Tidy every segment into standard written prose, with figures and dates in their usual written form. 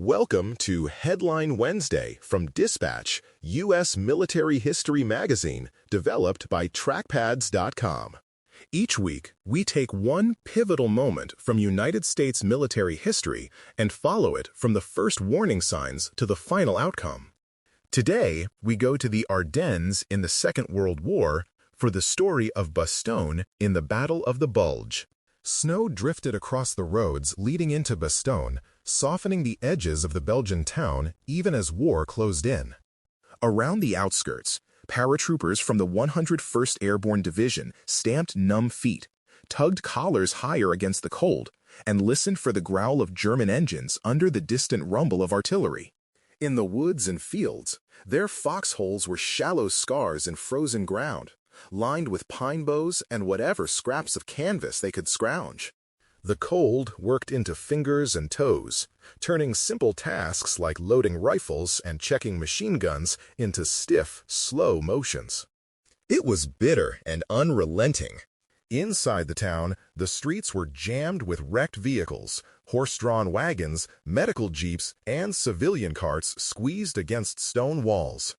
Welcome to Headline Wednesday from Dispatch, U.S. Military History Magazine, developed by trackpads.com. Each week, we take one pivotal moment from United States military history and follow it from the first warning signs to the final outcome. Today, we go to the Ardennes in the Second World War for the story of Bastogne in the Battle of the Bulge. Snow drifted across the roads leading into Bastogne, softening the edges of the Belgian town even as war closed in. Around the outskirts, paratroopers from the 101st Airborne Division stamped numb feet, tugged collars higher against the cold, and listened for the growl of German engines under the distant rumble of artillery. In the woods and fields, their foxholes were shallow scars in frozen ground, lined with pine boughs and whatever scraps of canvas they could scrounge. The cold worked into fingers and toes, turning simple tasks like loading rifles and checking machine guns into stiff, slow motions. It was bitter and unrelenting. Inside the town, the streets were jammed with wrecked vehicles, horse-drawn wagons, medical jeeps, and civilian carts squeezed against stone walls.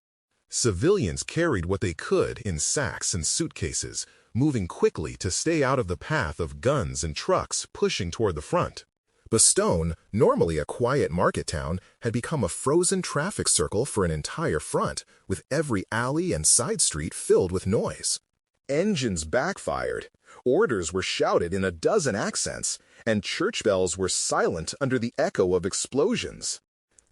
Civilians carried what they could in sacks and suitcases, moving quickly to stay out of the path of guns and trucks pushing toward the front. Bastogne, normally a quiet market town, had become a frozen traffic circle for an entire front, with every alley and side street filled with noise. Engines backfired, orders were shouted in a dozen accents, and church bells were silent under the echo of explosions.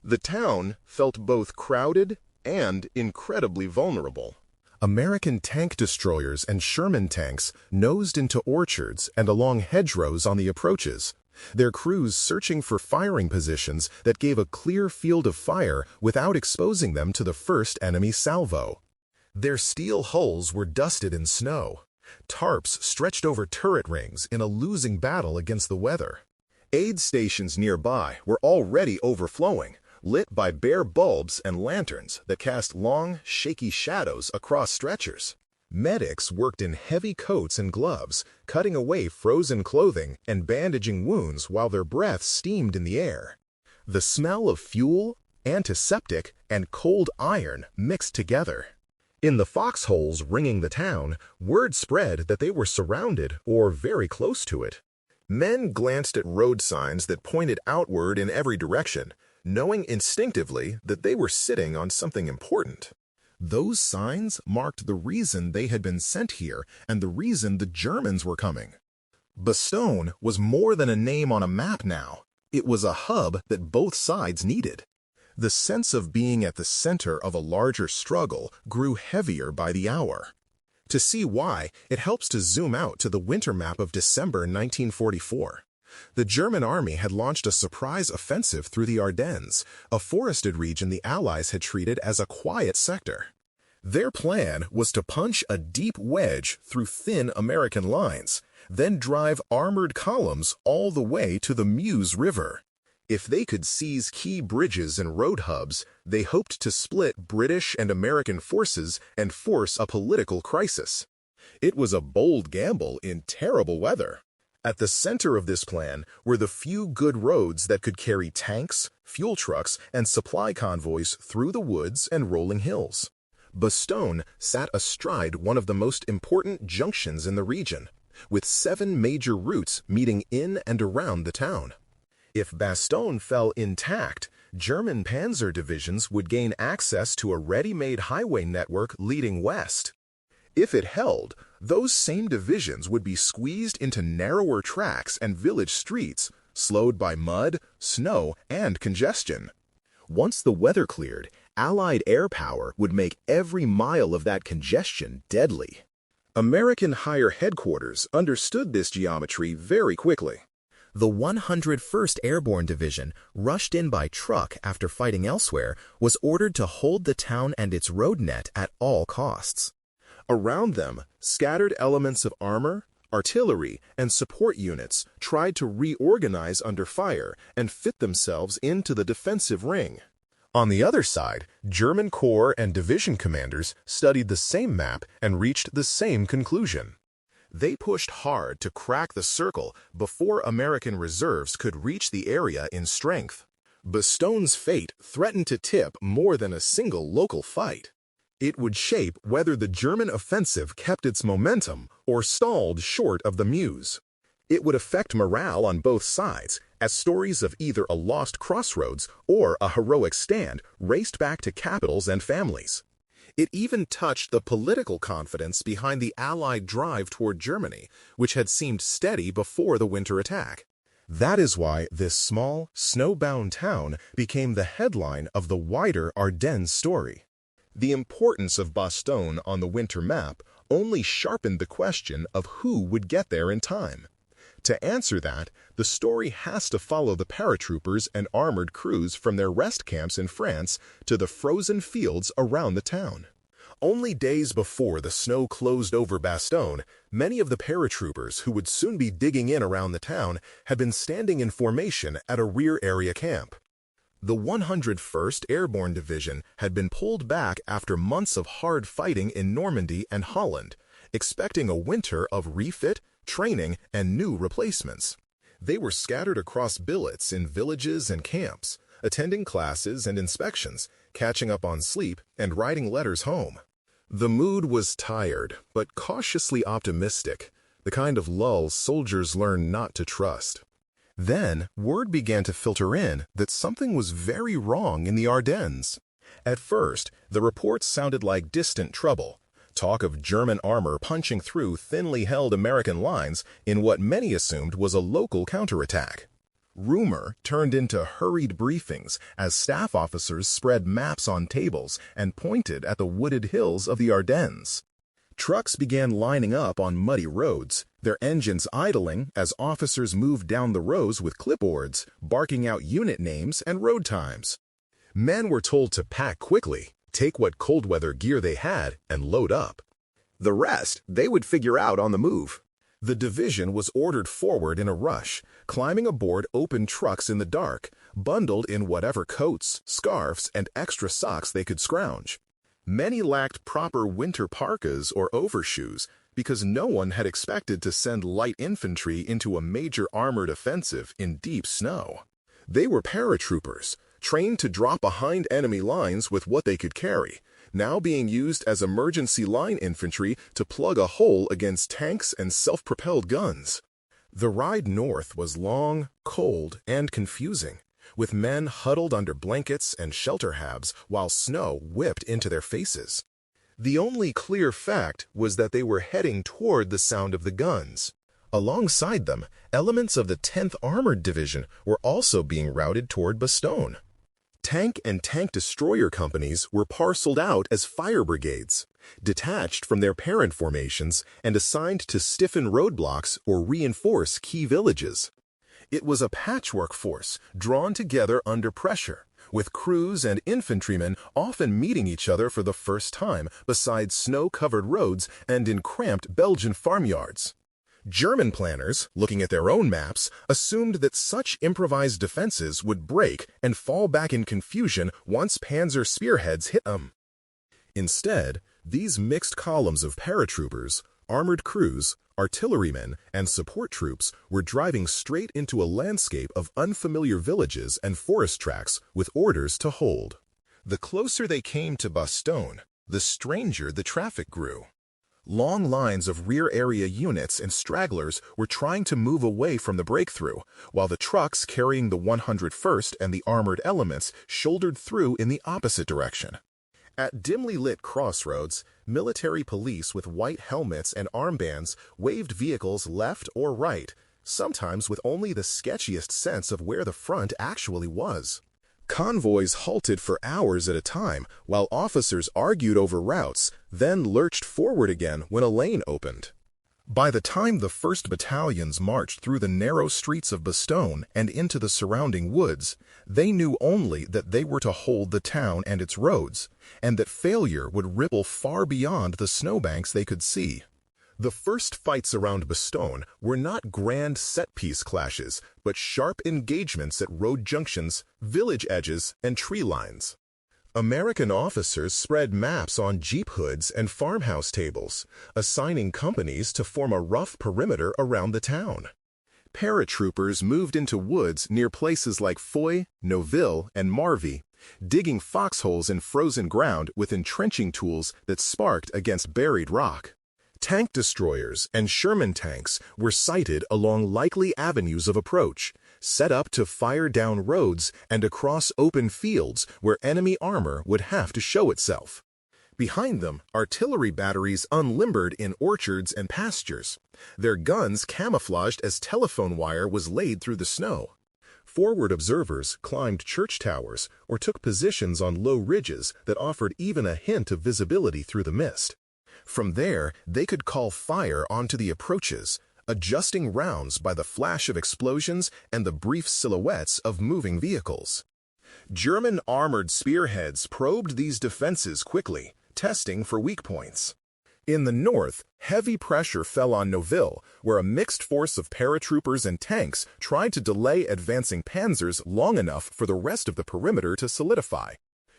The town felt both crowded and incredibly vulnerable. American tank destroyers and Sherman tanks nosed into orchards and along hedgerows on the approaches, their crews searching for firing positions that gave a clear field of fire without exposing them to the first enemy salvo. Their steel hulls were dusted in snow, tarps stretched over turret rings in a losing battle against the weather. Aid stations nearby were already overflowing, lit by bare bulbs and lanterns that cast long, shaky shadows across stretchers. Medics worked in heavy coats and gloves, cutting away frozen clothing and bandaging wounds while their breath steamed in the air. The smell of fuel, antiseptic, and cold iron mixed together. In the foxholes ringing the town, word spread that they were surrounded or very close to it. Men glanced at road signs that pointed outward in every direction, knowing instinctively that they were sitting on something important. Those signs marked the reason they had been sent here and the reason the Germans were coming. Bastogne was more than a name on a map now. It was a hub that both sides needed. The sense of being at the center of a larger struggle grew heavier by the hour. To see why, it helps to zoom out to the winter map of December 1944. The German army had launched a surprise offensive through the Ardennes, a forested region the Allies had treated as a quiet sector. Their plan was to punch a deep wedge through thin American lines, then drive armored columns all the way to the Meuse River. If they could seize key bridges and road hubs, they hoped to split British and American forces and force a political crisis. It was a bold gamble in terrible weather. At the center of this plan were the few good roads that could carry tanks, fuel trucks, and supply convoys through the woods and rolling hills. Bastogne sat astride one of the most important junctions in the region, with 7 major routes meeting in and around the town. If Bastogne fell intact, German panzer divisions would gain access to a ready-made highway network leading west. If it held, those same divisions would be squeezed into narrower tracks and village streets, slowed by mud, snow, and congestion. Once the weather cleared, Allied air power would make every mile of that congestion deadly. American higher headquarters understood this geometry very quickly. The 101st Airborne Division, rushed in by truck after fighting elsewhere, was ordered to hold the town and its road net at all costs. Around them, scattered elements of armor, artillery, and support units tried to reorganize under fire and fit themselves into the defensive ring. On the other side, German corps and division commanders studied the same map and reached the same conclusion. They pushed hard to crack the circle before American reserves could reach the area in strength. Bastogne's fate threatened to tip more than a single local fight. It would shape whether the German offensive kept its momentum or stalled short of the Meuse. It would affect morale on both sides, as stories of either a lost crossroads or a heroic stand raced back to capitals and families. It even touched the political confidence behind the Allied drive toward Germany, which had seemed steady before the winter attack. That is why this small, snowbound town became the headline of the wider Ardennes story. The importance of Bastogne on the winter map only sharpened the question of who would get there in time. To answer that, the story has to follow the paratroopers and armored crews from their rest camps in France to the frozen fields around the town. Only days before the snow closed over Bastogne, many of the paratroopers who would soon be digging in around the town had been standing in formation at a rear area camp. The 101st Airborne Division had been pulled back after months of hard fighting in Normandy and Holland, expecting a winter of refit, training, and new replacements. They were scattered across billets in villages and camps, attending classes and inspections, catching up on sleep, and writing letters home. The mood was tired, but cautiously optimistic, the kind of lull soldiers learn not to trust. Then, word began to filter in that something was very wrong in the Ardennes. At first, the reports sounded like distant trouble, talk of German armor punching through thinly held American lines in what many assumed was a local counterattack. Rumor turned into hurried briefings as staff officers spread maps on tables and pointed at the wooded hills of the Ardennes. Trucks began lining up on muddy roads, their engines idling as officers moved down the rows with clipboards, barking out unit names and road times. Men were told to pack quickly, take what cold weather gear they had, and load up. The rest they would figure out on the move. The division was ordered forward in a rush, climbing aboard open trucks in the dark, bundled in whatever coats, scarves, and extra socks they could scrounge. Many lacked proper winter parkas or overshoes because no one had expected to send light infantry into a major armored offensive in deep snow. They were paratroopers, trained to drop behind enemy lines with what they could carry, now being used as emergency line infantry to plug a hole against tanks and self-propelled guns. The ride north was long, cold, and confusing, with men huddled under blankets and shelter habs while snow whipped into their faces. The only clear fact was that they were heading toward the sound of the guns. Alongside them, elements of the 10th Armored Division were also being routed toward Bastogne. Tank and tank destroyer companies were parceled out as fire brigades, detached from their parent formations and assigned to stiffen roadblocks or reinforce key villages. It was a patchwork force drawn together under pressure, with crews and infantrymen often meeting each other for the first time beside snow-covered roads and in cramped Belgian farmyards. German planners, looking at their own maps, assumed that such improvised defenses would break and fall back in confusion once panzer spearheads hit them. Instead, these mixed columns of paratroopers, armored crews, artillerymen, and support troops were driving straight into a landscape of unfamiliar villages and forest tracks with orders to hold. The closer they came to Bastogne, the stranger the traffic grew. Long lines of rear-area units and stragglers were trying to move away from the breakthrough, while the trucks carrying the 101st and the armored elements shouldered through in the opposite direction. At dimly lit crossroads, military police with white helmets and armbands waved vehicles left or right, sometimes with only the sketchiest sense of where the front actually was. Convoys halted for hours at a time while officers argued over routes, then lurched forward again when a lane opened. By the time the 1st Battalions marched through the narrow streets of Bastogne and into the surrounding woods, they knew only that they were to hold the town and its roads, and that failure would ripple far beyond the snowbanks they could see. The first fights around Bastogne were not grand set-piece clashes, but sharp engagements at road junctions, village edges, and tree lines. American officers spread maps on jeep hoods and farmhouse tables, assigning companies to form a rough perimeter around the town. Paratroopers moved into woods near places like Foy, Noville, and Marville, digging foxholes in frozen ground with entrenching tools that sparked against buried rock. Tank destroyers and Sherman tanks were sighted along likely avenues of approach, set up to fire down roads and across open fields where enemy armor would have to show itself. Behind them, artillery batteries unlimbered in orchards and pastures, their guns camouflaged as telephone wire was laid through the snow. Forward observers climbed church towers or took positions on low ridges that offered even a hint of visibility through the mist. From there, they could call fire onto the approaches, adjusting rounds by the flash of explosions and the brief silhouettes of moving vehicles. German armored spearheads probed these defenses quickly, testing for weak points. In the north, heavy pressure fell on Noville, where a mixed force of paratroopers and tanks tried to delay advancing panzers long enough for the rest of the perimeter to solidify.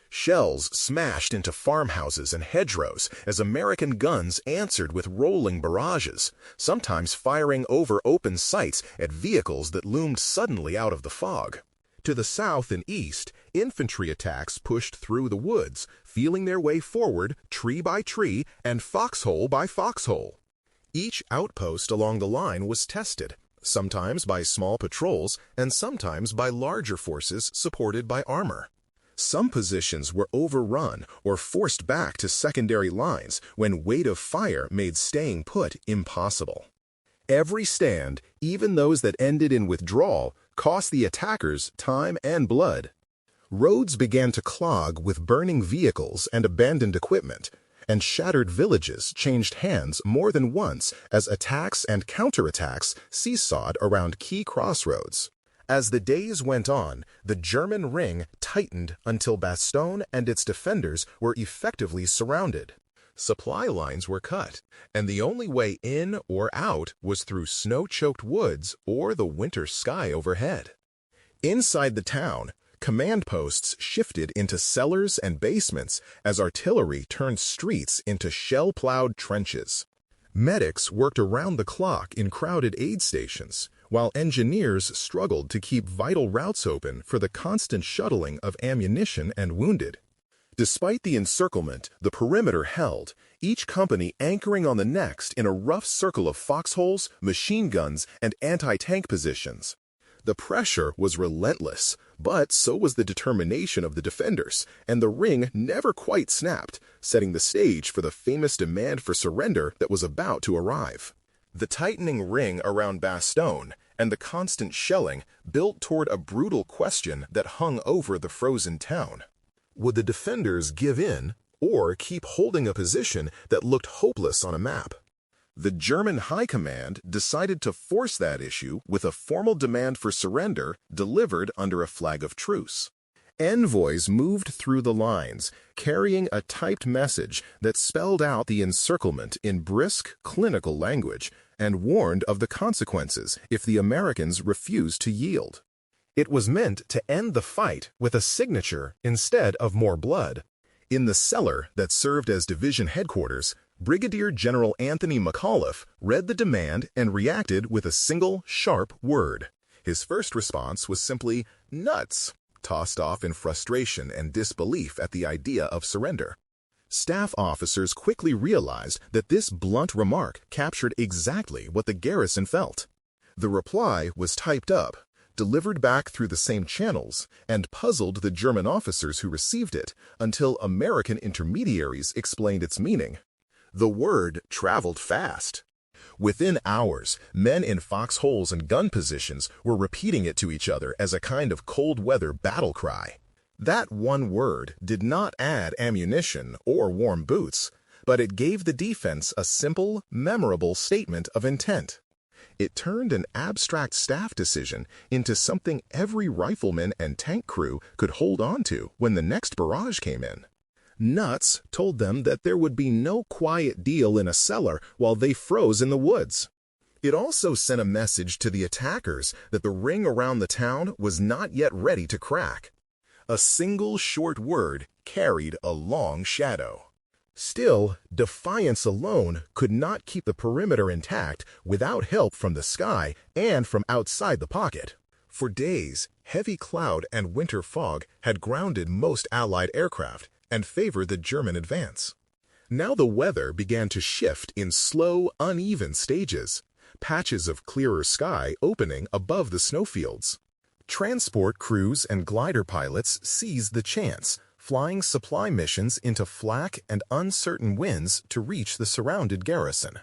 Shells smashed into farmhouses and hedgerows as American guns answered with rolling barrages, sometimes firing over open sights at vehicles that loomed suddenly out of the fog. To the south and east, infantry attacks pushed through the woods, feeling their way forward tree by tree and foxhole by foxhole. Each outpost along the line was tested, sometimes by small patrols and sometimes by larger forces supported by armor. Some positions were overrun or forced back to secondary lines when weight of fire made staying put impossible. Every stand, even those that ended in withdrawal, cost the attackers time and blood. Roads began to clog with burning vehicles and abandoned equipment, and shattered villages changed hands more than once as attacks and counterattacks seesawed around key crossroads. As the days went on, the German ring tightened until Bastogne and its defenders were effectively surrounded. Supply lines were cut, and the only way in or out was through snow-choked woods or the winter sky overhead. Inside the town, command posts shifted into cellars and basements as artillery turned streets into shell-plowed trenches. Medics worked around the clock in crowded aid stations, while engineers struggled to keep vital routes open for the constant shuttling of ammunition and wounded. Despite the encirclement the perimeter held, each company anchoring on the next in a rough circle of foxholes, machine guns, and anti-tank positions. The pressure was relentless, but so was the determination of the defenders, and the ring never quite snapped, setting the stage for the famous demand for surrender that was about to arrive. The tightening ring around Bastogne and the constant shelling built toward a brutal question that hung over the frozen town. Would the defenders give in or keep holding a position that looked hopeless on a map? The German High Command decided to force that issue with a formal demand for surrender delivered under a flag of truce. Envoys moved through the lines, carrying a typed message that spelled out the encirclement in brisk, clinical language and warned of the consequences if the Americans refused to yield. It was meant to end the fight with a signature instead of more blood. In the cellar that served as division headquarters, Brigadier General Anthony McAuliffe read the demand and reacted with a single, sharp word. His first response was simply, "Nuts," tossed off in frustration and disbelief at the idea of surrender. Staff officers quickly realized that this blunt remark captured exactly what the garrison felt. The reply was typed up, delivered back through the same channels, and puzzled the German officers who received it until American intermediaries explained its meaning. The word traveled fast. Within hours, men in foxholes and gun positions were repeating it to each other as a kind of cold-weather battle cry. That one word did not add ammunition or warm boots, but it gave the defense a simple, memorable statement of intent. It turned an abstract staff decision into something every rifleman and tank crew could hold on to when the next barrage came in. Nuts told them that there would be no quiet deal in a cellar while they froze in the woods. It also sent a message to the attackers that the ring around the town was not yet ready to crack. A single short word carried a long shadow. Still, defiance alone could not keep the perimeter intact without help from the sky and from outside the pocket. For days, heavy cloud and winter fog had grounded most Allied aircraft and favored the German advance. Now the weather began to shift in slow, uneven stages, patches of clearer sky opening above the snowfields. Transport crews and glider pilots seized the chance, flying supply missions into flack and uncertain winds to reach the surrounded garrison.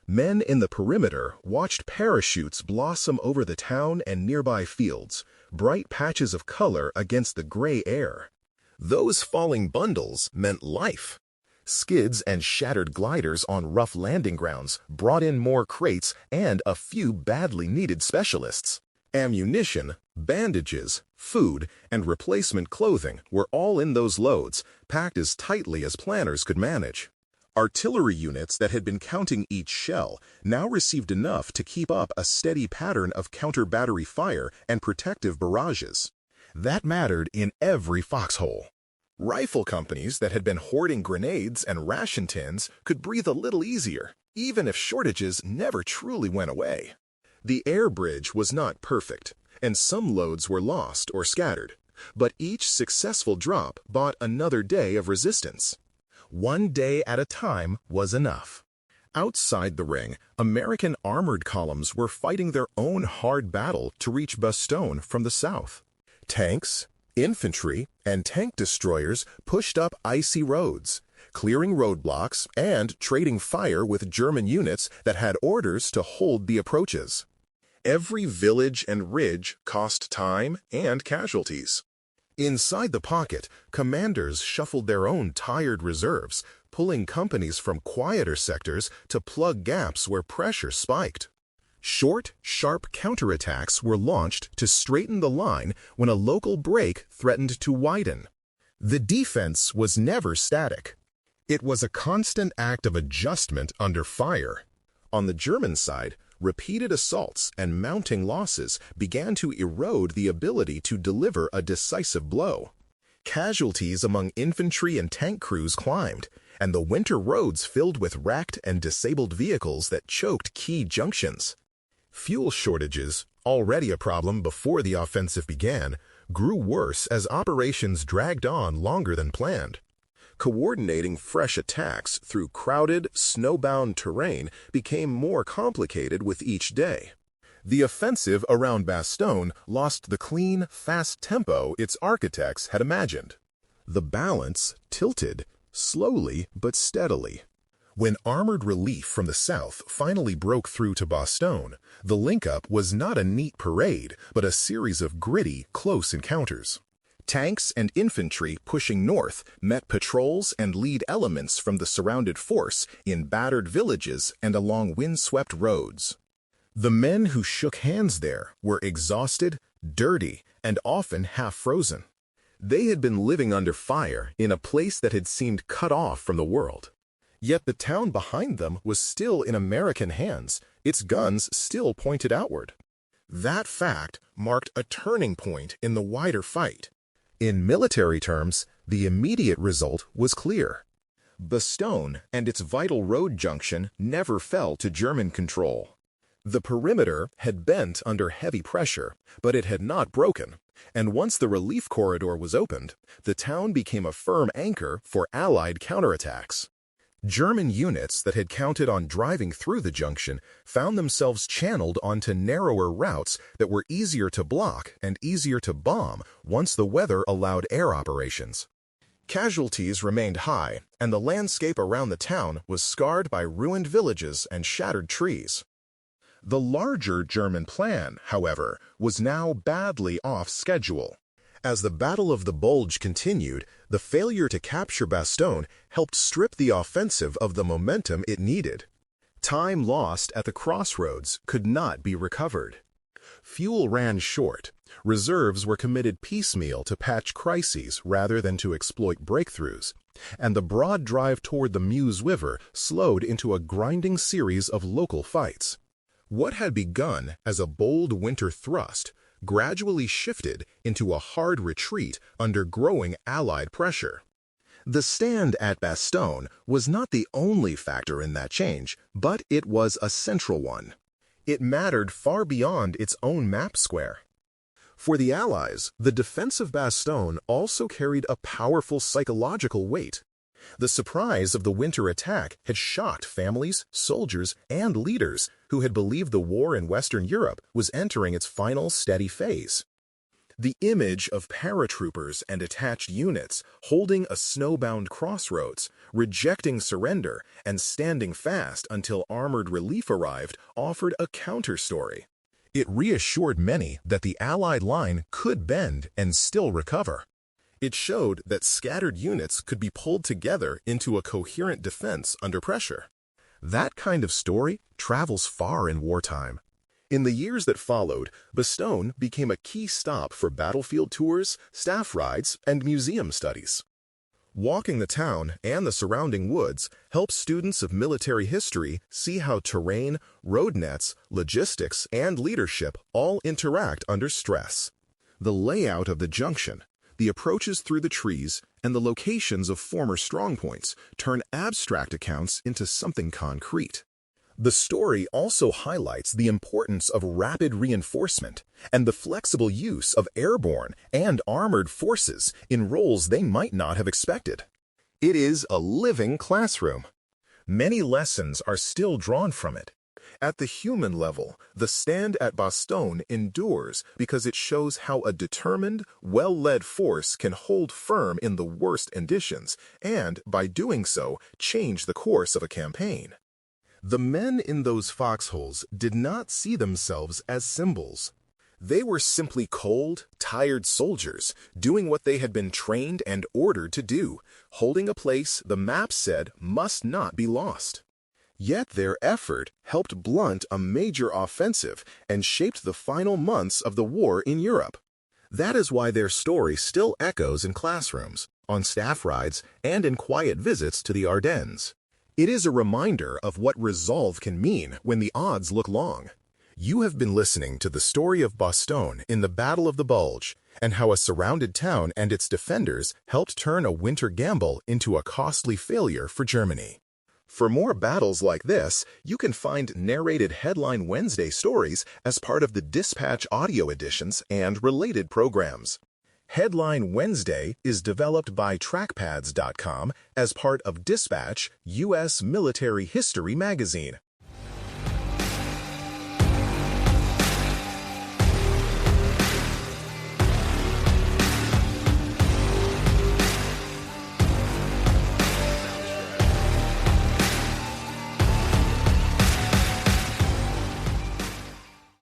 Men in the perimeter watched parachutes blossom over the town and nearby fields, bright patches of color against the gray air. Those falling bundles meant life. Skids and shattered gliders on rough landing grounds brought in more crates and a few badly needed specialists. Ammunition, bandages, food, and replacement clothing were all in those loads, packed as tightly as planners could manage. Artillery units that had been counting each shell now received enough to keep up a steady pattern of counter-battery fire and protective barrages. That mattered in every foxhole. Rifle companies that had been hoarding grenades and ration tins could breathe a little easier, even if shortages never truly went away. The air bridge was not perfect, and some loads were lost or scattered, but each successful drop bought another day of resistance. One day at a time was enough. Outside the ring, American armored columns were fighting their own hard battle to reach Bastogne from the south. Tanks, infantry, and tank destroyers pushed up icy roads, clearing roadblocks and trading fire with German units that had orders to hold the approaches. Every village and ridge cost time and casualties. Inside the pocket, commanders shuffled their own tired reserves, pulling companies from quieter sectors to plug gaps where pressure spiked. Short, sharp counterattacks were launched to straighten the line when a local break threatened to widen. The defense was never static. It was a constant act of adjustment under fire. On the German side, repeated assaults and mounting losses began to erode the ability to deliver a decisive blow. Casualties among infantry and tank crews climbed, and the winter roads filled with wrecked and disabled vehicles that choked key junctions. Fuel shortages, already a problem before the offensive began, grew worse as operations dragged on longer than planned. Coordinating fresh attacks through crowded, snowbound terrain became more complicated with each day. The offensive around Bastogne lost the clean, fast tempo its architects had imagined. The balance tilted, slowly but steadily. When armored relief from the south finally broke through to Bastogne, the link-up was not a neat parade, but a series of gritty, close encounters. Tanks and infantry pushing north met patrols and lead elements from the surrounded force in battered villages and along windswept roads. The men who shook hands there were exhausted, dirty, and often half-frozen. They had been living under fire in a place that had seemed cut off from the world. Yet the town behind them was still in American hands, its guns still pointed outward. That fact marked a turning point in the wider fight. In military terms, the immediate result was clear. Bastogne and its vital road junction never fell to German control. The perimeter had bent under heavy pressure, but it had not broken, and once the relief corridor was opened, the town became a firm anchor for Allied counterattacks. German units that had counted on driving through the junction found themselves channeled onto narrower routes that were easier to block and easier to bomb once the weather allowed air operations. Casualties remained high, and the landscape around the town was scarred by ruined villages and shattered trees. The larger German plan, however, was now badly off schedule. As the Battle of the Bulge continued, the failure to capture Bastogne helped strip the offensive of the momentum it needed. Time lost at the crossroads could not be recovered. Fuel ran short. Reserves were committed piecemeal to patch crises rather than to exploit breakthroughs, and the broad drive toward the Meuse River slowed into a grinding series of local fights. What had begun as a bold winter thrust gradually shifted into a hard retreat under growing Allied pressure. The stand at Bastogne was not the only factor in that change, but it was a central one. It mattered far beyond its own map square. For the Allies, the defense of Bastogne also carried a powerful psychological weight. The surprise of the winter attack had shocked families, soldiers, and leaders who had believed the war in Western Europe was entering its final steady phase. The image of paratroopers and attached units holding a snowbound crossroads, rejecting surrender, and standing fast until armored relief arrived offered a counter-story. It reassured many that the Allied line could bend and still recover. It showed that scattered units could be pulled together into a coherent defense under pressure. That kind of story travels far in wartime. In the years that followed, Bastogne became a key stop for battlefield tours, staff rides, and museum studies. Walking the town and the surrounding woods helps students of military history see how terrain, road nets, logistics, and leadership all interact under stress. The layout of the junction, the approaches through the trees, and the locations of former strongpoints turn abstract accounts into something concrete. The story also highlights the importance of rapid reinforcement and the flexible use of airborne and armored forces in roles they might not have expected. It is a living classroom. Many lessons are still drawn from it. At the human level, the stand at Bastogne endures because it shows how a determined, well-led force can hold firm in the worst conditions and, by doing so, change the course of a campaign. The men in those foxholes did not see themselves as symbols. They were simply cold, tired soldiers doing what they had been trained and ordered to do, holding a place the map said must not be lost. Yet their effort helped blunt a major offensive and shaped the final months of the war in Europe. That is why their story still echoes in classrooms, on staff rides, and in quiet visits to the Ardennes. It is a reminder of what resolve can mean when the odds look long. You have been listening to the story of Bastogne in the Battle of the Bulge, and how a surrounded town and its defenders helped turn a winter gamble into a costly failure for Germany. For more battles like this, you can find narrated Headline Wednesday stories as part of the Dispatch audio editions and related programs. Headline Wednesday is developed by trackpads.com as part of Dispatch, U.S. Military History Magazine.